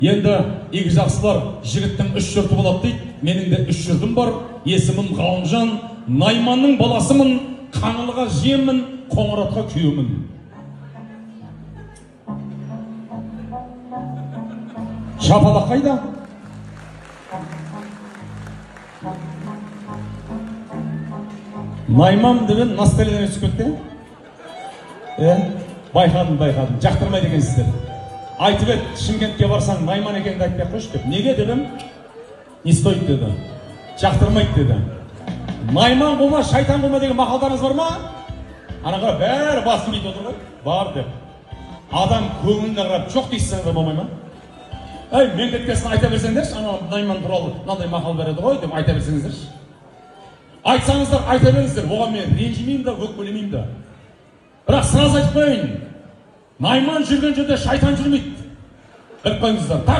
Енді игі жақсылар, жігіттің үш жұрты болады дейді. Менің де үш жұртым бар. Есімім Ғалымжан, Найманның баласымын, Қаңлыға жиемін, Қоңыратқа күйеумін. Шапалақ қайда? Найман деген настеледен өтіп кетті. Байқадым, жақтырмайды екенсіздер. Айтып ет, Шымкентке барсаң, Найман екенді айтып қойшы деп. Неге дедім? Не стоит деді. Жақтырмайды деді. Найман болма, шайтан болма деген мақалдарыңыз бар ма? Анаға бәрі басын үйді отыр ғой. Бар деп. Адам көңіліне қарап жоқ дейсің де болмай ма? Мен кеткесін айта берсеңдерші, ана Найман туралы мынандай мақал береді ғой деп айта берсеңіздерші. Айтсаңыздар, айта беріңіздер. Оған мен ренжімеймін да, өкпелемеймін да. Бірақ сразу айтып қояйын. Найман жүрген жерде шайтан жүрмейді. Біліп қойыңыздар.